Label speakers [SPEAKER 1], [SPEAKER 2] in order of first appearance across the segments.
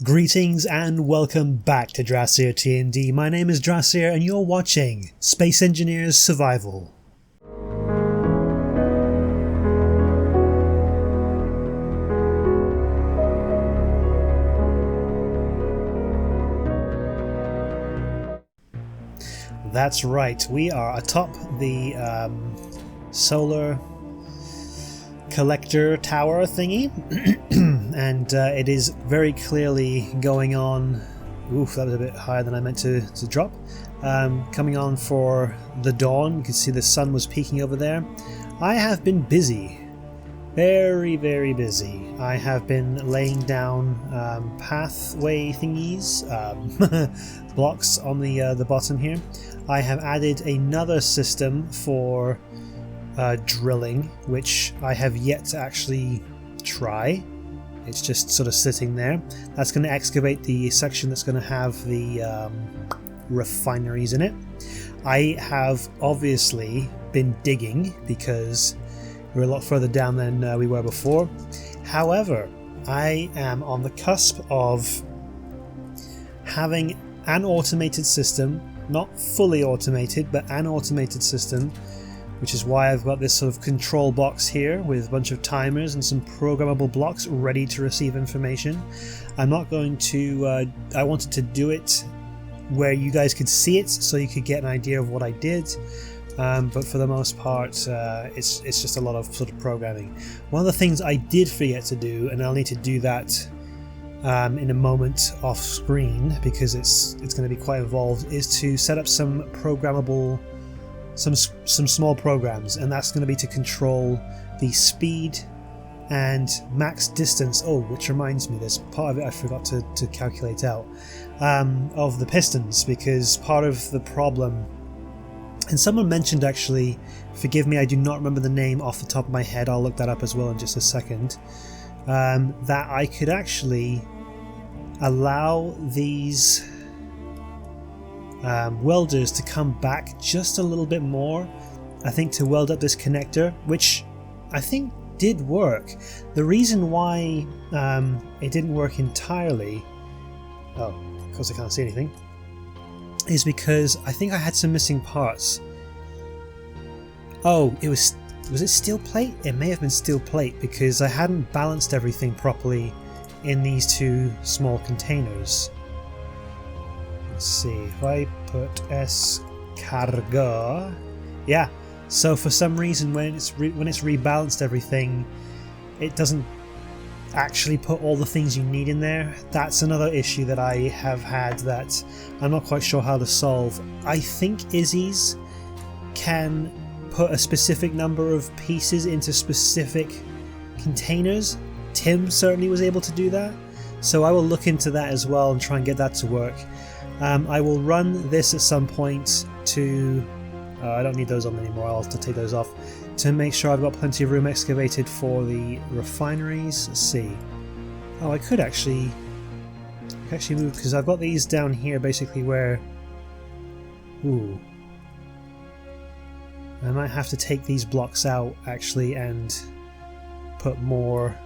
[SPEAKER 1] Greetings and welcome back to Drassier TND. My name is Drassier and you're watching Space Engineers Survival. That's right, we are atop the solar collector tower thingy and it is very clearly going on. Oof, that was a bit higher than I meant to drop. Coming on for the dawn. You can see the sun was peaking over there. I have been busy, very busy. I have been laying down pathway thingies, blocks on the bottom here. I have added another system for drilling, which I have yet to actually try. It's just sort of sitting there. That's going to excavate the section that's going to have the refineries in it. I have obviously been digging because we're a lot further down than we were before. However, I am on the cusp of having an automated system, not fully automated, but an automated system, which is why I've got this sort of control box here with a bunch of timers and some programmable blocks ready to receive information. I'm not going to, I wanted to do it where you guys could see it so you could get an idea of what I did, but for the most part it's just a lot of sort of programming. One of the things I did forget to do, and I'll need to do that in a moment off screen because it's going to be quite involved, is to set up some programmable some small programs, and that's going to be to control the speed and max distance. Oh, which reminds me, there's part of it I forgot to calculate out, of the pistons, because part of the problem, and someone mentioned, actually, forgive me, I do not remember the name off the top of my head, I'll look that up as well in just a second, that I could actually allow these welders to come back just a little bit more, I think, to weld up this connector, which I think did work. The reason why it didn't work entirely, oh, of course I can't see anything, is because I think I had some missing parts. Oh, was it steel plate? It may have been steel plate because I hadn't balanced everything properly in these two small containers. Let's see, if I put S-cargo, yeah, so for some reason when it's rebalanced everything, it doesn't actually put all the things you need in there. That's another issue that I have had that I'm not quite sure how to solve. I think Izzy's can put a specific number of pieces into specific containers. Tim certainly was able to do that, so I will look into that as well and try and get that to work. I will run this at some point to, I don't need those on anymore, I'll have to take those off, to make sure I've got plenty of room excavated for the refineries. Let's see. Oh, I could actually move, because I've got these down here basically where, ooh, I might have to take these blocks out actually and put more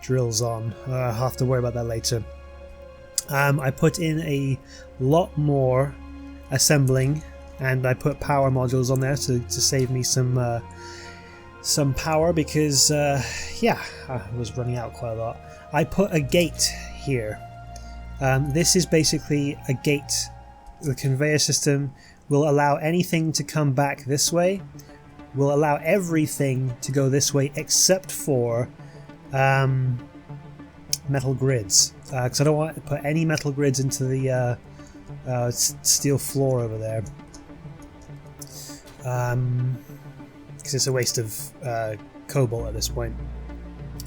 [SPEAKER 1] drills on. I'll have to worry about that later. I put in a lot more assembling, and I put power modules on there to save me some power because yeah, I was running out quite a lot. I put a gate here. This is basically a gate. The conveyor system will allow anything to come back this way, will allow everything to go this way except for metal grids, because I don't want to put any metal grids into the steel floor over there, because it's a waste of cobalt at this point.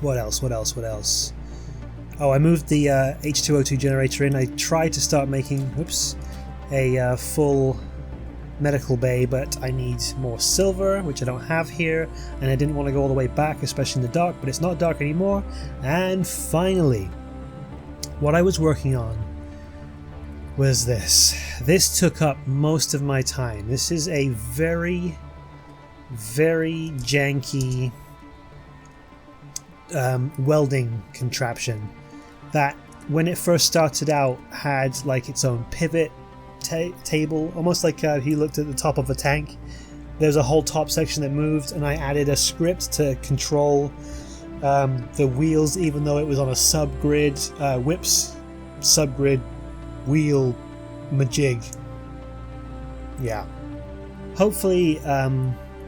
[SPEAKER 1] What else? Oh, I moved the H2O2 generator in. I tried to start making, whoops, a full medical bay, but I need more silver, which I don't have here, and I didn't want to go all the way back, especially in the dark, but it's not dark anymore. And finally, what I was working on was this. This took up most of my time. This is a very janky welding contraption that when it first started out, had like its own pivot table, almost like if you looked at the top of a tank. There's a whole top section that moved, and I added a script to control the wheels, even though it was on a subgrid whips subgrid wheel majig. Yeah. Hopefully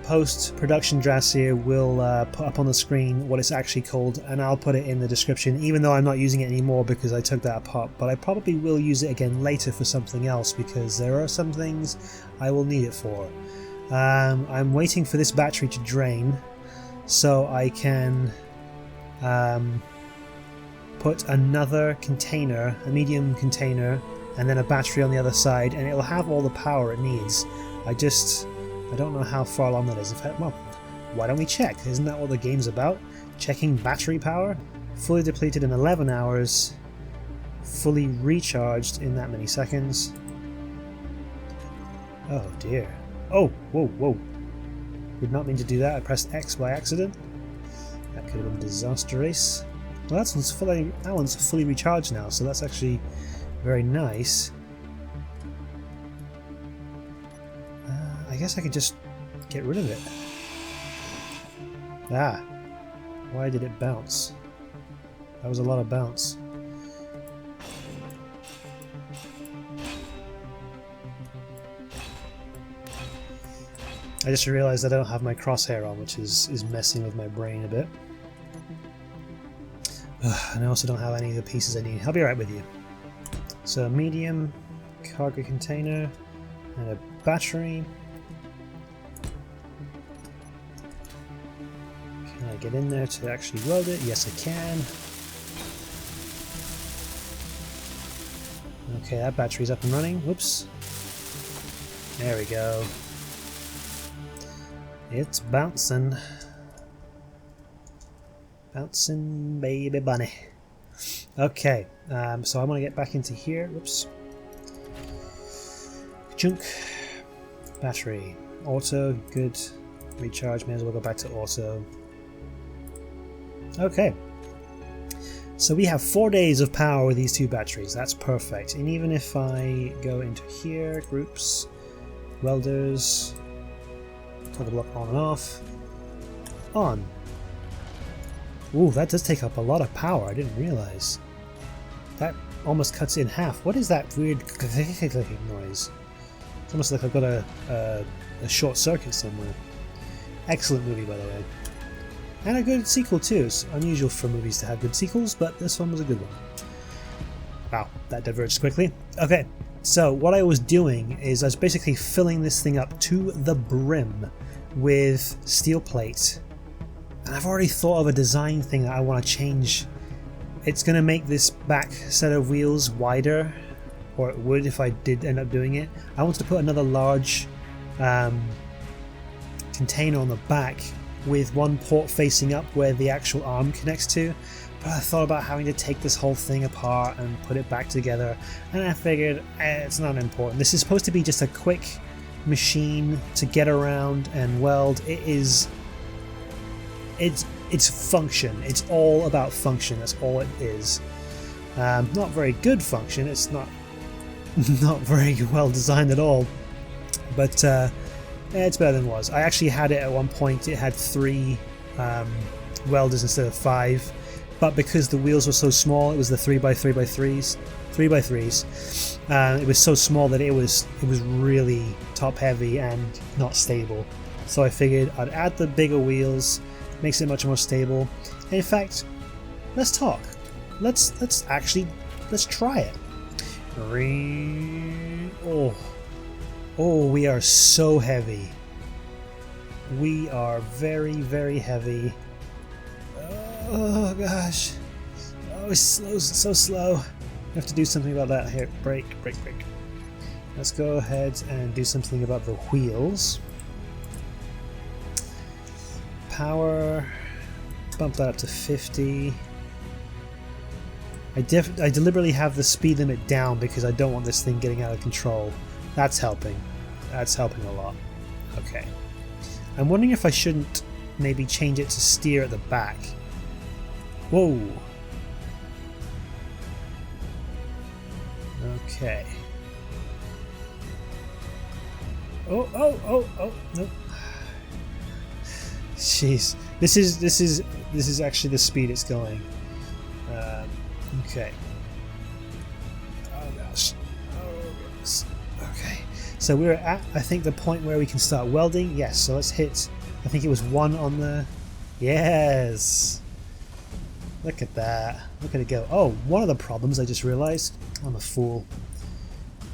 [SPEAKER 1] post-production Drasier will put up on the screen what it's actually called, and I'll put it in the description, even though I'm not using it anymore because I took that apart, but I probably will use it again later for something else because there are some things I will need it for. I'm waiting for this battery to drain so I can put another container, a medium container, and then a battery on the other side, and it'll have all the power it needs. I don't know how far along that is. In fact, well, why don't we check? Isn't that what the game's about? Checking battery power? Fully depleted in 11 hours, fully recharged in that many seconds. Oh dear. Oh, whoa, whoa. Did not mean to do that. I pressed X by accident. That could have been disastrous. Well, that one's fully recharged now, so that's actually very nice. I guess I could just get rid of it. Ah, why did it bounce? That was a lot of bounce. I just realized I don't have my crosshair on, which is messing with my brain a bit. And I also don't have any of the pieces I need. I'll be right with you. So, medium cargo container and a battery. Can I get in there to actually weld it? Yes, I can. Okay, that battery's up and running. Whoops. There we go. It's bouncing. Bouncing, baby bunny. Okay, so I want to get back into here. Whoops. Chunk. Battery. Auto, good. Recharge, may as well go back to auto. Okay. So we have 4 days of power with these two batteries. That's perfect. And even if I go into here, groups, welders, toggle block on and off. On. Ooh, that does take up a lot of power. I didn't realize. That almost cuts it in half. What is that weird clicking noise? It's almost like I've got a short circuit somewhere. Excellent movie, by the way. And a good sequel too. It's unusual for movies to have good sequels, but this one was a good one. Wow, that diverged quickly. Okay, so what I was doing is I was basically filling this thing up to the brim with steel plate. And I've already thought of a design thing that I want to change. It's going to make this back set of wheels wider, or it would if I did end up doing it. I want to put another large container on the back with one port facing up where the actual arm connects to. But I thought about having to take this whole thing apart and put it back together, and I figured it's not important. This is supposed to be just a quick machine to get around and weld. It's function. It's all about function. That's all it is. Not very good function. It's not very well designed at all. But it's better than it was. I actually had it at one point. It had 3 welders instead of 5. But because the wheels were so small, it was the 3x3x3s. 3x3s. It was so small that it was really top heavy and not stable. So I figured I'd add the bigger wheels. Makes it much more stable. And in fact, let's talk. Let's try it. Oh, we are so heavy. We are very, very heavy. Oh gosh. Oh, it's slow, so slow. We have to do something about that. Here, brake. Let's go ahead and do something about the wheels. Power, bump that up to 50. I deliberately have the speed limit down because I don't want this thing getting out of control. That's helping. That's helping a lot. Okay. I'm wondering if I shouldn't maybe change it to steer at the back. Whoa. Okay. Oh, nope. Jeez, this is actually the speed it's going. Okay. Oh gosh. Oh goodness. Okay. So we're at, I think, the point where we can start welding. Yes. So let's hit. I think it was 1 on the. Yes. Look at that. Look at it go. Oh, one of the problems I just realized. I'm a fool.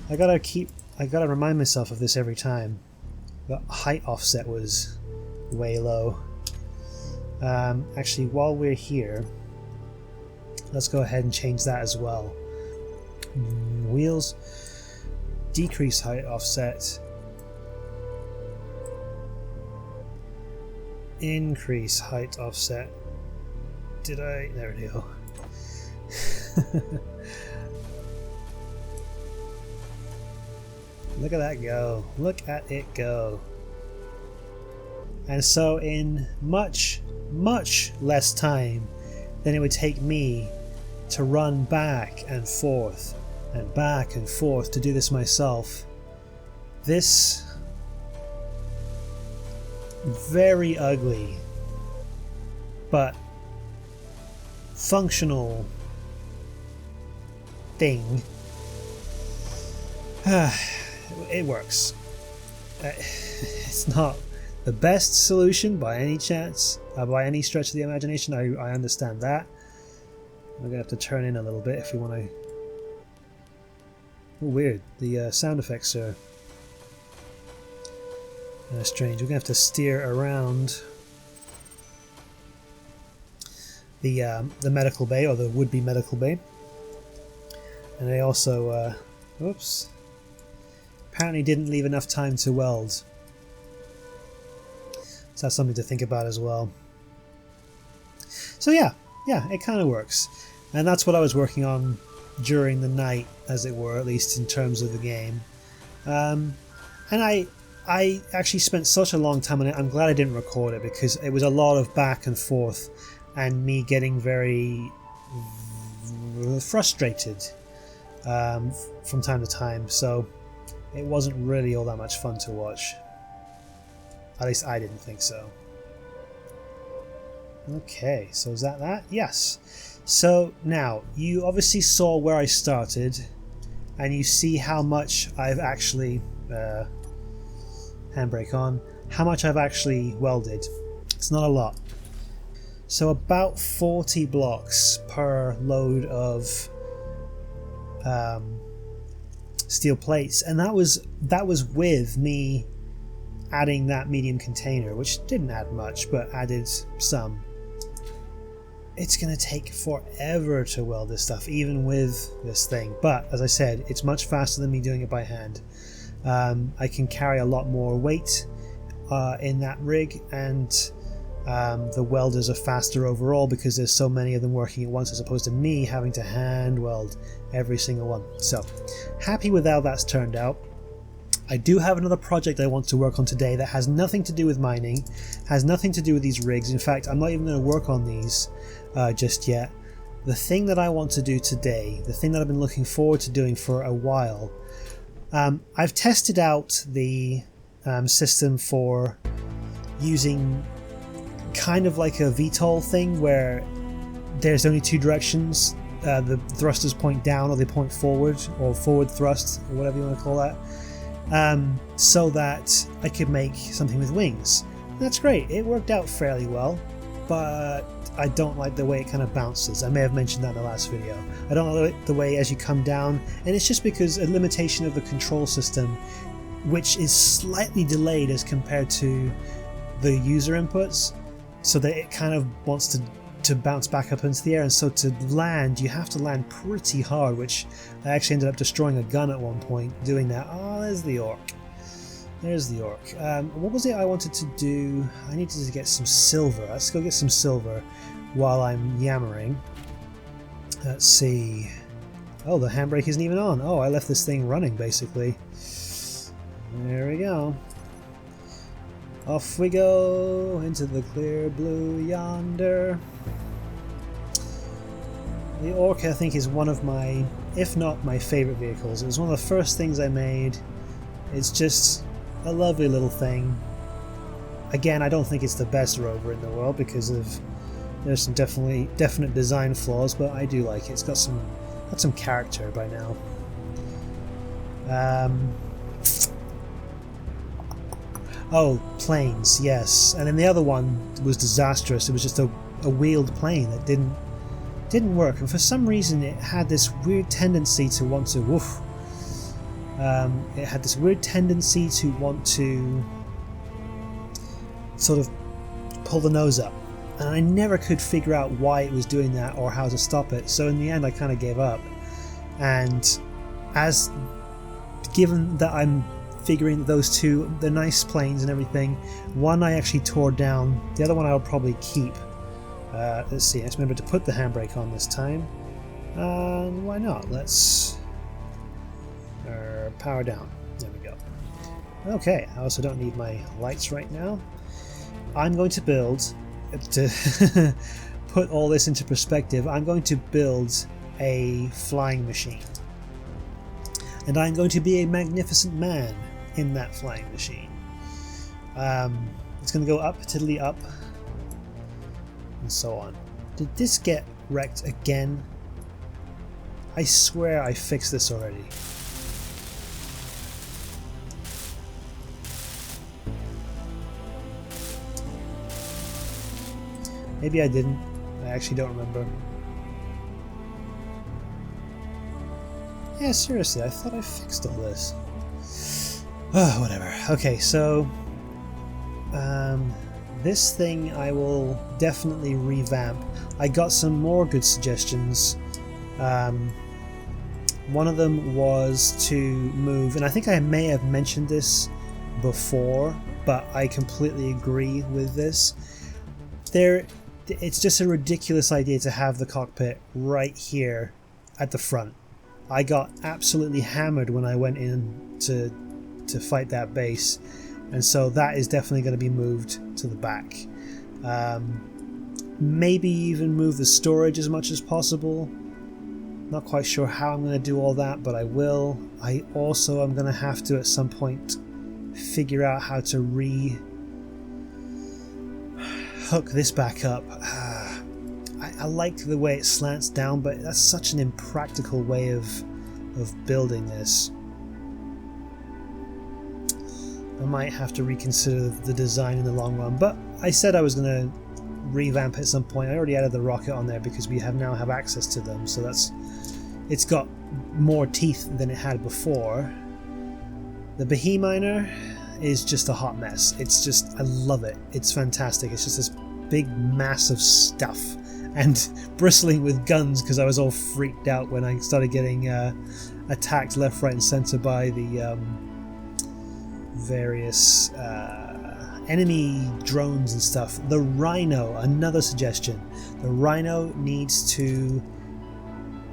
[SPEAKER 1] I gotta remind myself of this every time. The height offset was way low. Actually, while we're here, let's go ahead and change that as well. Wheels, decrease height offset, increase height offset. Did I? There we go. Look at that go. Look at it go. And so in much less time than it would take me to run back and forth to do this myself, this very ugly but functional thing, it works. It's not the best solution by any chance, by any stretch of the imagination. I understand that. We're gonna have to turn in a little bit if we want to. Oh, weird. The sound effects are strange. We're gonna have to steer around the medical bay, or the would-be medical bay, and they also, oops, apparently didn't leave enough time to weld. So that's something to think about as well. So yeah, it kind of works. And that's what I was working on during the night, as it were, at least in terms of the game. And I actually spent such a long time on it. I'm glad I didn't record it, because it was a lot of back and forth and me getting very frustrated from time to time. So it wasn't really all that much fun to watch. At least I didn't think so. Okay, so is that? Yes. So now, you obviously saw where I started, and you see how much I've actually, handbrake on, how much I've actually welded. It's not a lot. So about 40 blocks per load of steel plates, and that was with me adding that medium container, which didn't add much but added some. It's gonna take forever to weld this stuff, even with this thing, but as I said, it's much faster than me doing it by hand. I can carry a lot more weight in that rig, and the welders are faster overall because there's so many of them working at once, as opposed to me having to hand weld every single one. So happy with how that's turned out. I do have another project I want to work on today that has nothing to do with mining, has nothing to do with these rigs. In fact, I'm not even going to work on these just yet. The thing that I want to do today, the thing that I've been looking forward to doing for a while, I've tested out the system for using kind of like a VTOL thing, where there's only two directions. The thrusters point down, or they point forward, or forward thrust, or whatever you want to call that. So that I could make something with wings. That's great, it worked out fairly well, but I don't like the way it kind of bounces. I may have mentioned that in the last video. I don't like the way as you come down, and it's just because a limitation of the control system, which is slightly delayed as compared to the user inputs, so that it kind of wants to bounce back up into the air, and so to land you have to land pretty hard, which I actually ended up destroying a gun at one point doing that. Oh, there's the orc. There's the orc. What was it I wanted to do? I needed to get some silver. Let's go get some silver while I'm yammering. Let's see. Oh, the handbrake isn't even on. Oh, I left this thing running basically. There we go. Off we go into the clear blue yonder. The Orca, I think, is one of my, if not my favourite vehicles. It was one of the first things I made. It's just a lovely little thing. Again, I don't think it's the best rover in the world because there's some definite design flaws, but I do like it. It's got some character by now. Oh, planes, yes. And then the other one was disastrous. It was just a wheeled plane that didn't work, and for some reason it had this weird tendency to want to it had this weird tendency to want to sort of pull the nose up, and I never could figure out why it was doing that or how to stop it. So in the end I kind of gave up, and given that I'm figuring those two, they're nice planes and everything, one I actually tore down, the other one I'll probably keep. Let's see, let's remember to put the handbrake on this time. Why not? Let's power down. There we go. Okay, I also don't need my lights right now. I'm going to build, to put all this into perspective, I'm going to build a flying machine. And I'm going to be a magnificent man in that flying machine. It's going to go up, tiddly up, and so on. Did this get wrecked again? I swear I fixed this already. Maybe I didn't. I actually don't remember. Yeah, seriously, I thought I fixed all this. Oh, whatever. Okay, so this thing I will definitely revamp. I got some more good suggestions. One of them was to move, and I think I may have mentioned this before, but I completely agree with this. It's just a ridiculous idea to have the cockpit right here at the front. I got absolutely hammered when I went in to fight that base, and so that is definitely going to be moved to the back. Maybe even move the storage as much as possible. Not quite sure how I'm going to do all that, but I will. I also am going to have to at some point figure out how to hook this back up. I like the way it slants down, but that's such an impractical way of building this. I might have to reconsider the design in the long run, but I said I was going to revamp at some point. I already added the rocket on there because we now have access to them, so it's got more teeth than it had before. The Beheminer is just a hot mess. It's just, I love it. It's fantastic. It's just this big mass of stuff and bristling with guns because I was all freaked out when I started getting attacked left, right and centre by the various enemy drones and stuff. The Rhino, another suggestion. The Rhino needs to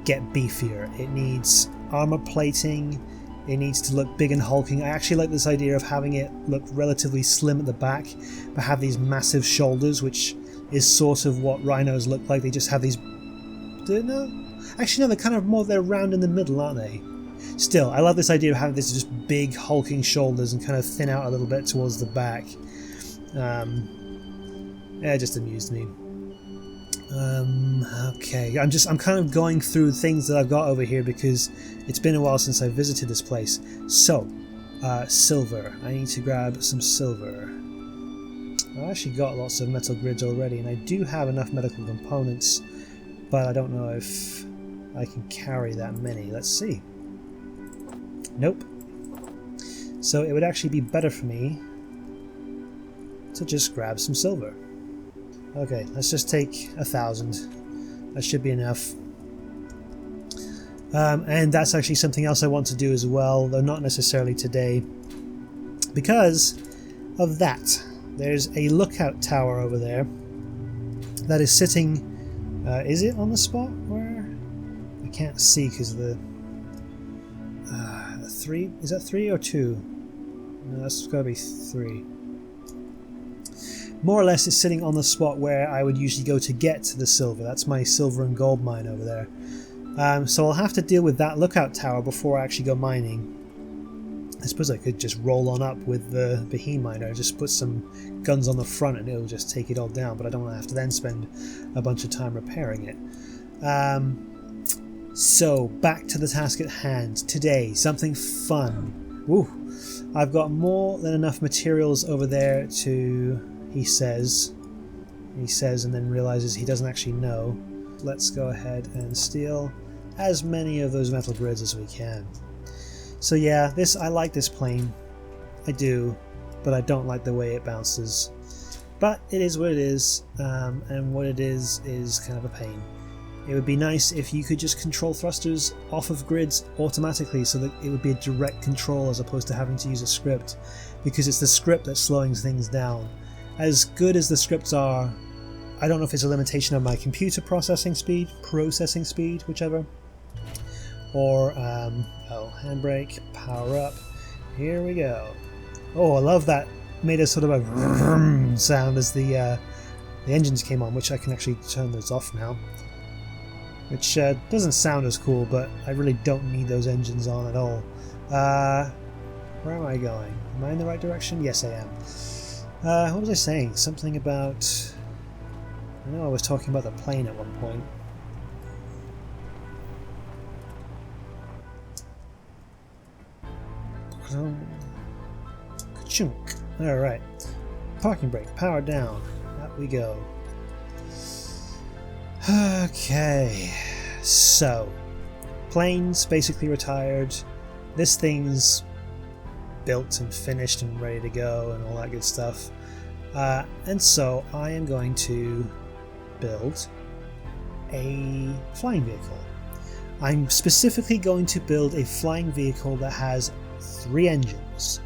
[SPEAKER 1] get beefier. It needs armor plating. It needs to look big and hulking. I actually like this idea of having it look relatively slim at the back, but have these massive shoulders, which is sort of what rhinos look like. They just have these... No? Actually, no, they're kind of more, they're round in the middle, aren't they? Still, I love this idea of having this just big hulking shoulders and kind of thin out a little bit towards the back. Yeah, it just amused me. Okay, I'm kind of going through things that I've got over here because it's been a while since I visited this place. So, silver. I need to grab some silver. I've actually got lots of metal grids already, and I do have enough medical components, but I don't know if I can carry that many. Let's see. Nope. So it would actually be better for me to just grab some silver. Okay, let's just take 1,000. That should be enough. And that's actually something else I want to do as well, though not necessarily today, because of that. There's a lookout tower over there that is sitting... is it on the spot where... I can't see because of the... 3? Is that 3 or 2? No, that's got to be 3. more or less it's sitting on the spot where I would usually go to get the silver. That's my silver and gold mine over there. So I'll have to deal with that lookout tower before I actually go mining. I suppose I could just roll on up with the Behe miner, just put some guns on the front and it'll just take it all down, but I don't want to have to then spend a bunch of time repairing it. So back to the task at hand. Today, something fun. Woo! I've got more than enough materials over there to... He says and then realizes he doesn't actually know. Let's go ahead and steal as many of those metal grids as we can. So yeah, I like this plane. I do, but I don't like the way it bounces. But it is what it is, and what it is kind of a pain. It would be nice if you could just control thrusters off of grids automatically so that it would be a direct control as opposed to having to use a script, because it's the script that's slowing things down. As good as the scripts are, I don't know if it's a limitation of my computer processing speed, whichever. Or, oh, handbrake, power up, here we go. Oh, I love that, made a sort of a vroom sound as the engines came on, which I can actually turn those off now. Which doesn't sound as cool, but I really don't need those engines on at all. Where am I going? Am I in the right direction? Yes, I am. What was I saying? Something about... I know I was talking about the plane at one point. Ka-chunk. Alright. Parking brake, power down. Out we go. Okay. So, plane's basically retired. This thing's built and finished and ready to go and all that good stuff. And so I am going to build a flying vehicle. I'm specifically going to build a flying vehicle that has 3 engines.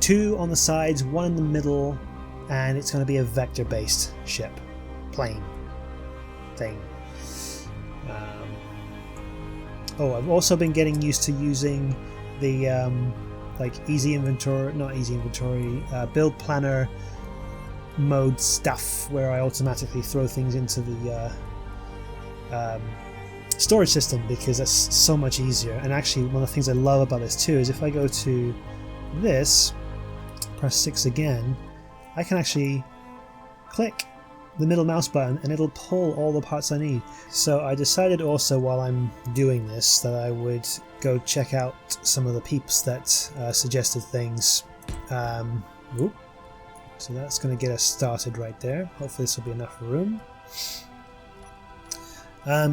[SPEAKER 1] 2 on the sides, 1 in the middle, and it's going to be a vector-based ship. Plane. Thing. Oh, I've also been getting used to using the like build planner mode stuff where I automatically throw things into the storage system, because that's so much easier. And actually one of the things I love about this too is if I go to this, press 6 again, I can actually click the middle mouse button and it'll pull all the parts I need. So I decided also while I'm doing this that I would go check out some of the peeps that suggested things. So that's going to get us started right there. Hopefully this will be enough room.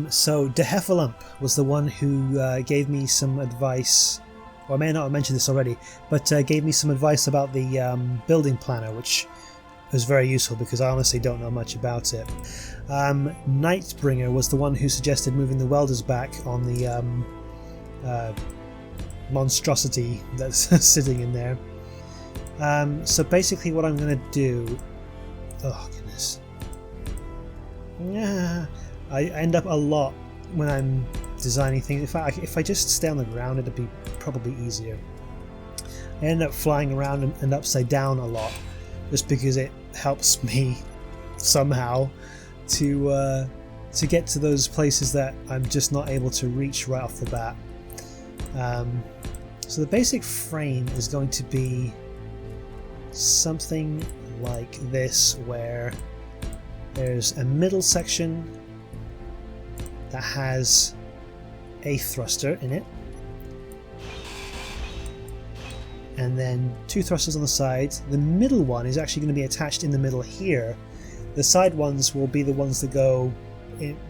[SPEAKER 1] So De Heffalump was the one who gave me some advice, or I may not have mentioned this already, but gave me some advice about the building planner, which was very useful because I honestly don't know much about it. Nightbringer was the one who suggested moving the welders back on the monstrosity that's sitting in there. So basically what I'm going to do... Oh goodness. Yeah, I end up a lot when I'm designing things. If I just stay on the ground, it'd be probably easier. I end up flying around and upside down a lot, just because it helps me somehow to get to those places that I'm just not able to reach right off the bat. So the basic frame is going to be something like this, where there's a middle section that has a thruster in it, and then 2 thrusters on the sides. The middle one is actually going to be attached in the middle here. The side ones will be the ones that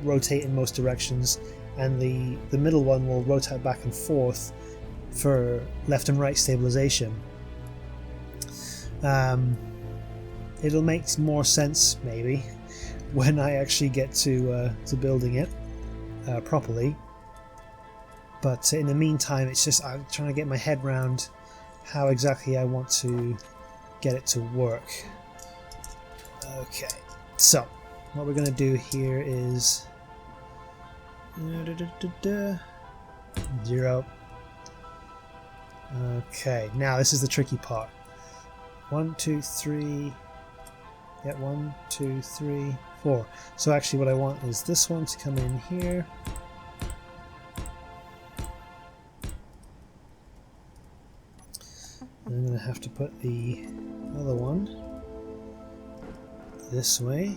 [SPEAKER 1] rotate in most directions, and the middle one will rotate back and forth for left and right stabilization. It'll make more sense maybe when I actually get to building it properly, but in the meantime it's just I'm trying to get my head around how exactly I want to get it to work. Okay, so what we're going to do here is 0. Okay, now this is the tricky part. 1, 2, 3. Yeah, 1, 2, 3, 4. So actually what I want is this one to come in here. And I'm going to have to put the other one this way.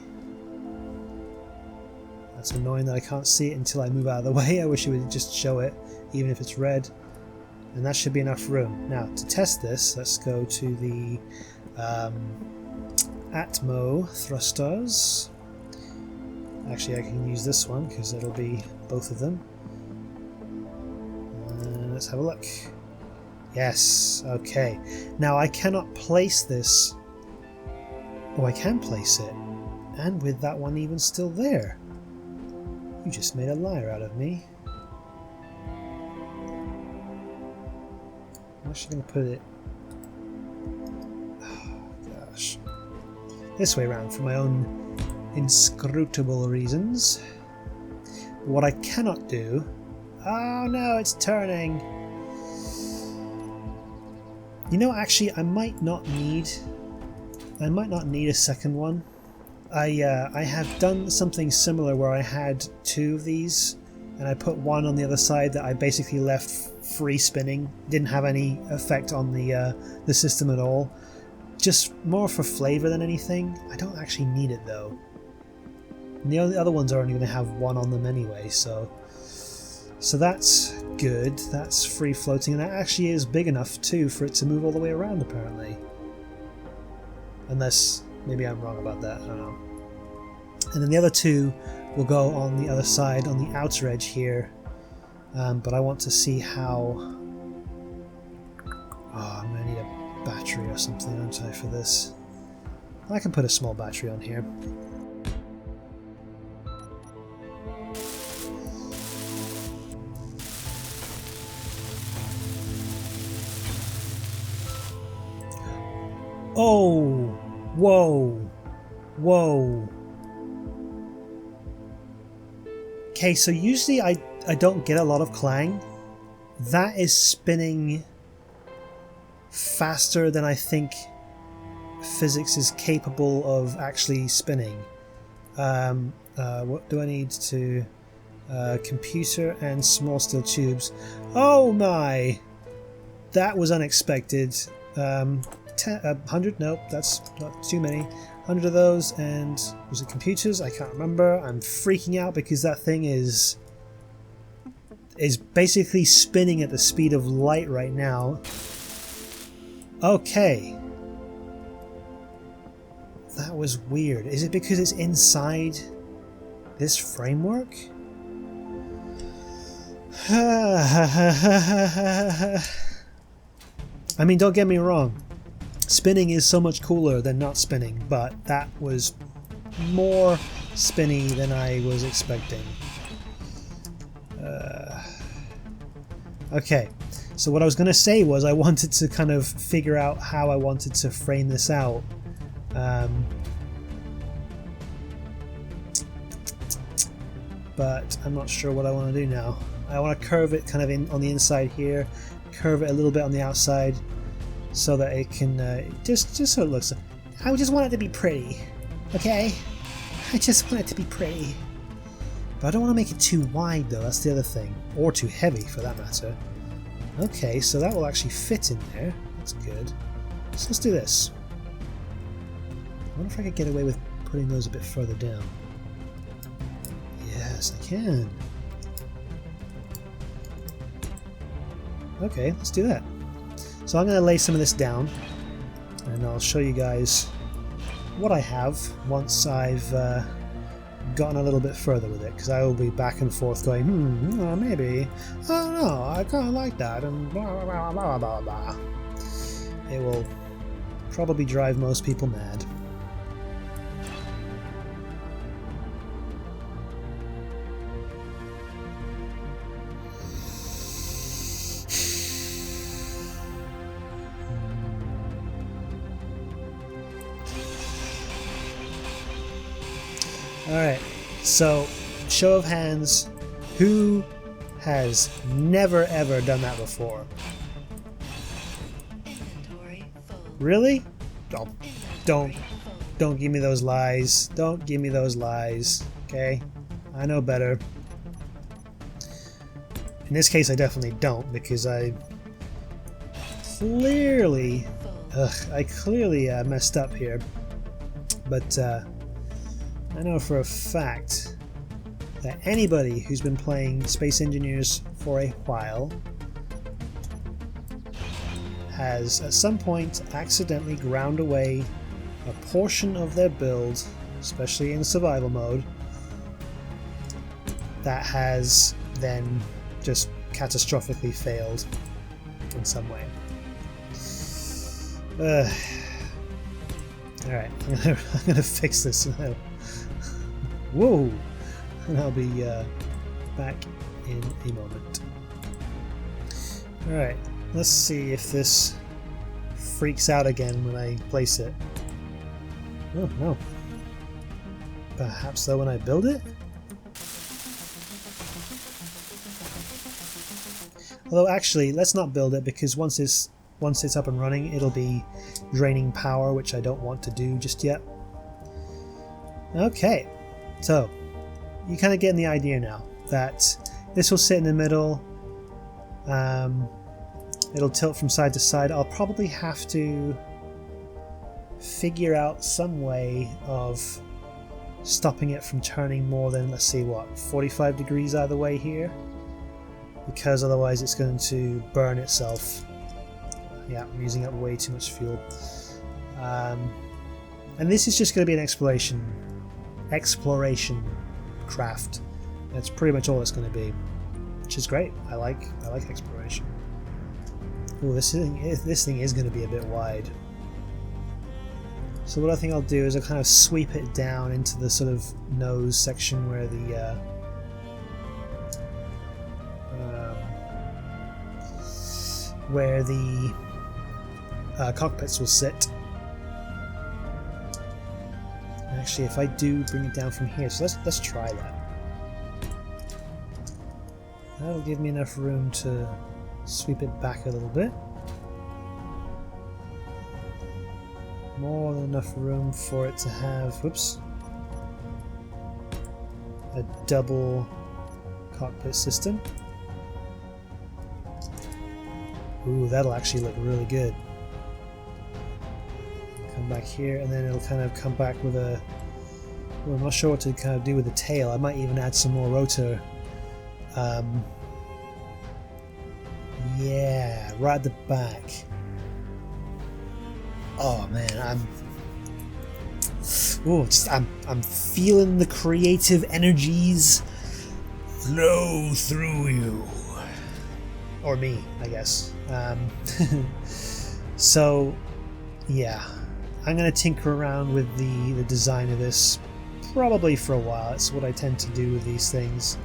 [SPEAKER 1] That's annoying that I can't see it until I move out of the way. I wish it would just show it, even if it's red. And that should be enough room. Now, to test this, let's go to the Atmo thrusters. Actually, I can use this one because it'll be both of them. Let's have a look. Yes, okay. Now, I cannot place this. Oh, I can place it. And with that one even still there. You just made a liar out of me. I'm actually going to put it... Oh, gosh. This way around for my own inscrutable reasons. What I cannot do... Oh no, it's turning! You know, actually, I might not need a second one. I have done something similar where I had two of these, and I put one on the other side that I basically left free spinning. Didn't have any effect on the system at all. Just more for flavor than anything. I don't actually need it though. And the other ones are only going to have one on them anyway, so that's good. That's free floating, and that actually is big enough too for it to move all the way around apparently. Unless maybe I'm wrong about that, I don't know. And then the other two will go on the other side, on the outer edge here. But I want to see how... Oh, I'm going to need a battery or something, aren't I, for this? I can put a small battery on here. Oh! Whoa! Whoa! Okay, so usually I don't get a lot of clang. That is spinning faster than I think physics is capable of actually spinning. What do I need to... computer and small steel tubes. Oh my! That was unexpected. 100? Nope, that's not too many. 100 of those, and was it computers? I can't remember. I'm freaking out because that thing is basically spinning at the speed of light right now. Okay. That was weird. Is it because it's inside this framework? I mean, don't get me wrong. Spinning is so much cooler than not spinning, but that was more spinny than I was expecting. Okay, so what I was going to say was I wanted to kind of figure out how I wanted to frame this out. But I'm not sure what I want to do now. I want to curve it kind of in on the inside here, curve it a little bit on the outside, so that it can just so it looks. I just want it to be pretty, okay? I just want it to be pretty. But I don't want to make it too wide though, that's the other thing. Or too heavy for that matter. Okay, so that will actually fit in there. That's good. So let's do this. I wonder if I could get away with putting those a bit further down. Yes, I can. Okay, let's do that. So I'm going to lay some of this down, and I'll show you guys what I have once I've gotten a little bit further with it, because I will be back and forth going, maybe, oh no, I kind of like that, and blah, blah, blah, blah, blah. It will probably drive most people mad. Alright, so show of hands, who has never ever done that before? Really? Oh, don't. Don't give me those lies. Don't give me those lies. Okay? I know better. In this case I definitely don't, because I clearly messed up here. But I know for a fact that anybody who's been playing Space Engineers for a while has at some point accidentally ground away a portion of their build, especially in survival mode, that has then just catastrophically failed in some way. Alright, I'm gonna fix this now. Whoa! And I'll be back in a moment. Alright, let's see if this freaks out again when I place it. Oh no. Perhaps though when I build it? Although actually, let's not build it, because once it's up and running, it'll be draining power, which I don't want to do just yet. Okay, so you kind of getting the idea now that this will sit in the middle. It'll tilt from side to side. I'll probably have to figure out some way of stopping it from turning more than, let's see, what, 45 degrees either way here, because otherwise it's going to burn itself. Yeah, I'm using up way too much fuel. And this is just going to be an exploration craft. That's pretty much all it's going to be, which is great. I like exploration. Oh, this thing is going to be a bit wide. So what I think I'll do is I'll kind of sweep it down into the sort of nose section where the cockpits will sit. Actually, if I do bring it down from here, so let's try that. That'll give me enough room to sweep it back a little bit. More than enough room for it to have, whoops, a double cockpit system. Ooh, that'll actually look really good. Come back here, and then it'll kind of come back with a... Well, I'm not sure what to kind of do with the tail. I might even add some more rotor. Yeah, right at the back. Oh man, I'm feeling the creative energies flow through you, or me, I guess. So yeah, I'm gonna tinker around with the design of this probably for a while. It's what I tend to do with these things.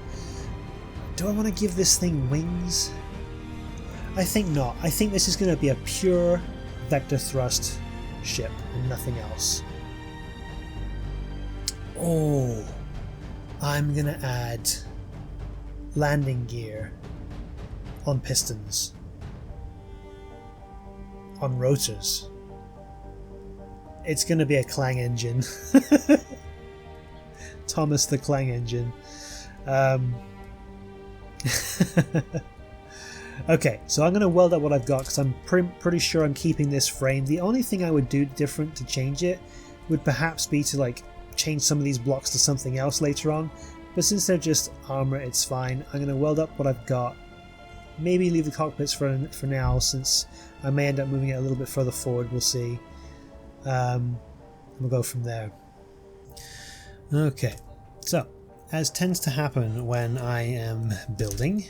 [SPEAKER 1] Do I want to give this thing wings? I think not. I think this is going to be a pure vector thrust ship and nothing else. Oh, I'm going to add landing gear on pistons, on rotors. It's going to be a Clang engine. Thomas the Clang engine. Okay, so I'm going to weld up what I've got because I'm pretty sure I'm keeping this frame. The only thing I would do different to change it would perhaps be to like change some of these blocks to something else later on, but since they're just armor, it's fine. I'm going to weld up what I've got, maybe leave the cockpits for now, since I may end up moving it a little bit further forward. We'll see. We'll go from there. Okay, so as tends to happen when I am building,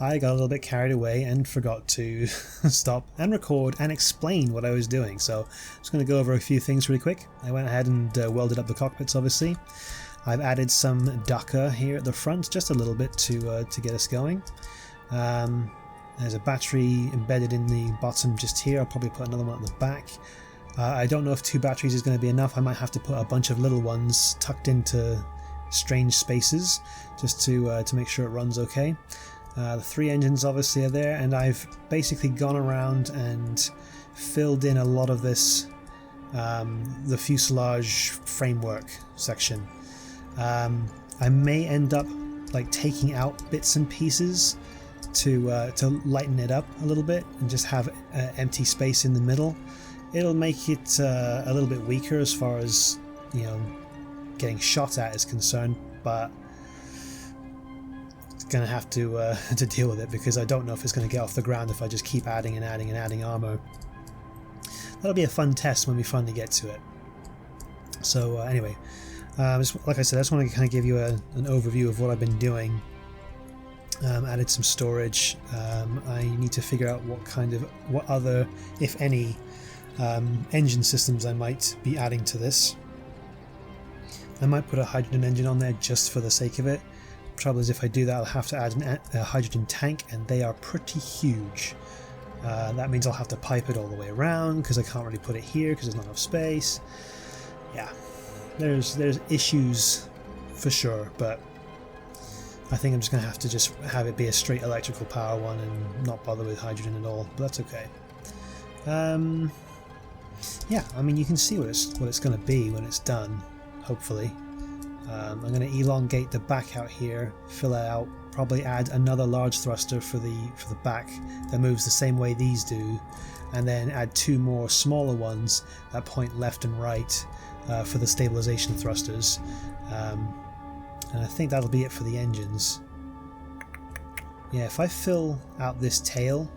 [SPEAKER 1] I got a little bit carried away and forgot to stop and record and explain what I was doing. So I'm just going to go over a few things really quick. I went ahead and welded up the cockpits, obviously. I've added some Docker here at the front, just a little bit to get us going. There's a battery embedded in the bottom just here. I'll probably put another one at the back. I don't know if 2 batteries is going to be enough. I might have to put a bunch of little ones tucked into strange spaces just to make sure it runs okay. The 3 engines obviously are there, and I've basically gone around and filled in a lot of this the fuselage framework section. I may end up like taking out bits and pieces to lighten it up a little bit and just have empty space in the middle. It'll make it a little bit weaker as far as, you know, getting shot at is concerned, but it's gonna have to deal with it, because I don't know if it's gonna get off the ground if I just keep adding and adding and adding armor. That'll be a fun test when we finally get to it. So anyway, like I said, I just want to kind of give you an overview of what I've been doing. Added some storage. I need to figure out what other, if any, engine systems I might be adding to this. I might put a hydrogen engine on there just for the sake of it. The trouble is, if I do that, I'll have to add a hydrogen tank, and they are pretty huge. That means I'll have to pipe it all the way around, because I can't really put it here because there's not enough space. Yeah, there's issues for sure, but I think I'm just going to have to just have it be a straight electrical power one and not bother with hydrogen at all, but that's okay. Yeah, I mean, you can see what it's going to be when it's done, hopefully. I'm going to elongate the back out here, fill it out, probably add another large thruster for the back that moves the same way these do, and then add two more smaller ones that point left and right for the stabilization thrusters. And I think that'll be it for the engines. Yeah, if I fill out this tail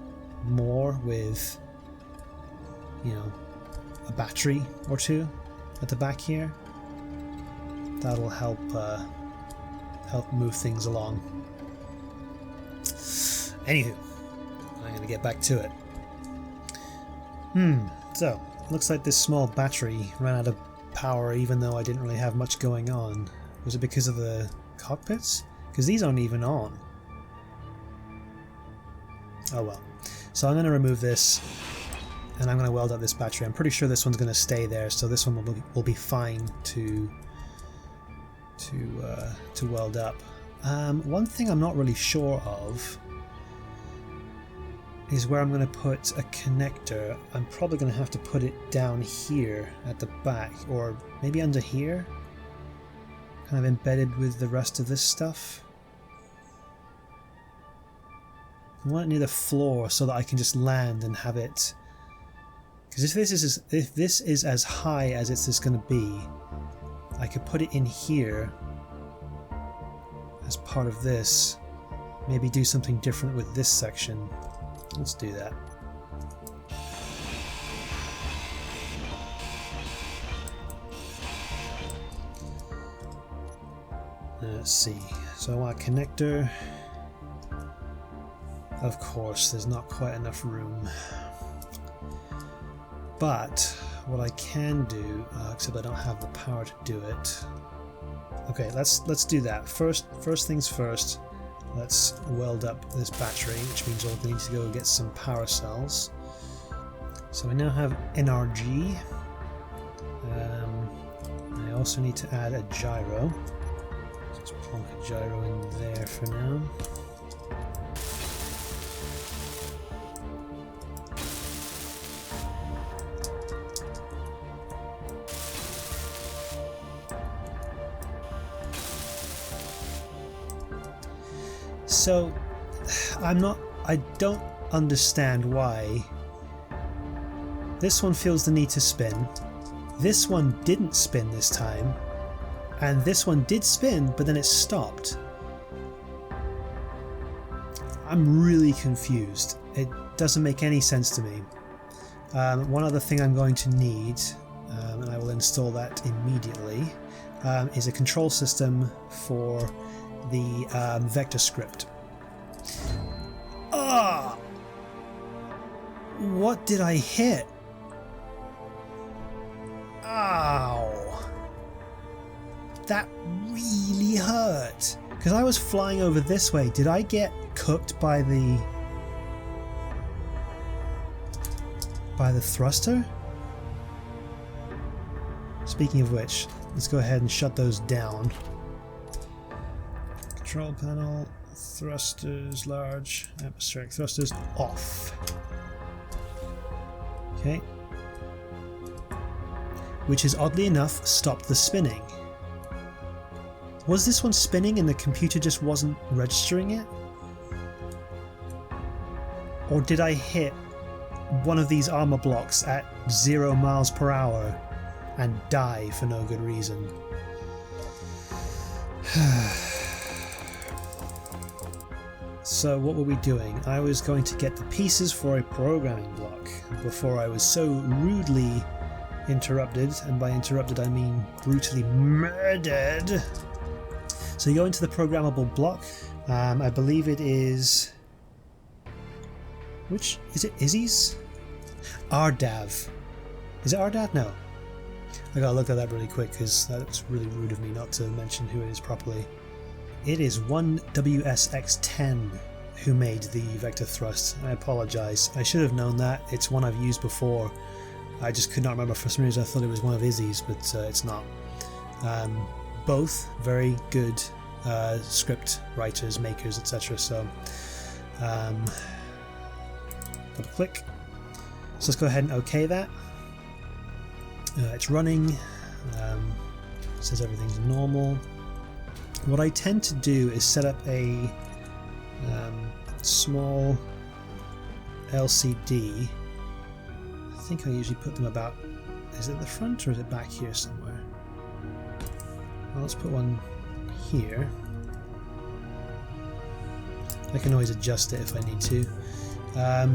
[SPEAKER 1] more with, you know, a battery or two at the back here, that'll help move things along. Anywho, I'm going to get back to it. So, looks like this small battery ran out of power even though I didn't really have much going on. Was it because of the cockpits? Because these aren't even on. Oh well. So I'm going to remove this, and I'm going to weld up this battery. I'm pretty sure this one's going to stay there, so this one will be fine to weld up. One thing I'm not really sure of is where I'm going to put a connector. I'm probably going to have to put it down here at the back, or maybe under here, kind of embedded with the rest of this stuff. I want it near the floor so that I can just land and have it, because if this is as high as it's just going to be, I could put it in here as part of this. Maybe do something different with this section. Let's do that. Let's see. So I want a connector. Of course, there's not quite enough room. But what I can do, except I don't have the power to do it. Okay, let's do that. First things first. Let's weld up this battery, which means we'll need to go get some power cells. So I now have NRG. I also need to add a gyro. Let's plonk a gyro in there for now. So, I don't understand why this one feels the need to spin, this one didn't spin this time, and this one did spin, but then it stopped. I'm really confused. It doesn't make any sense to me. One other thing I'm going to need, and I will install that immediately, is a control system for the vector script. Ah! What did I hit? Ow! That really hurt. Because I was flying over this way. Did I get cooked by the thruster? Speaking of which, let's go ahead and shut those down. Control panel, thrusters large, atmospheric thrusters off. Okay. which has oddly enough stopped the spinning. Was this one spinning and the computer just wasn't registering it? Or did I hit one of these armor blocks at 0 miles per hour and die for no good reason? So what were we doing? I was going to get the pieces for a programming block before I was so rudely interrupted, and by interrupted I mean brutally murdered. So you go into the programmable block. I believe it is... Which? Is it Izzy's? RDAV. Is it RDAV? No. I gotta look at that really quick because that's really rude of me not to mention who it is properly. It is 1WSX10 who made the vector thrust. I apologise. I should have known that. It's one I've used before. I just could not remember. For some reason I thought it was one of Izzy's, but it's not. Both very good script writers, makers, etc. So double click. So let's go ahead and OK that. It's running. It says everything's normal. What I tend to do is set up a small LCD. I think I usually put them about... Is it the front or is it back here somewhere? Well, let's put one here. I can always adjust it if I need to.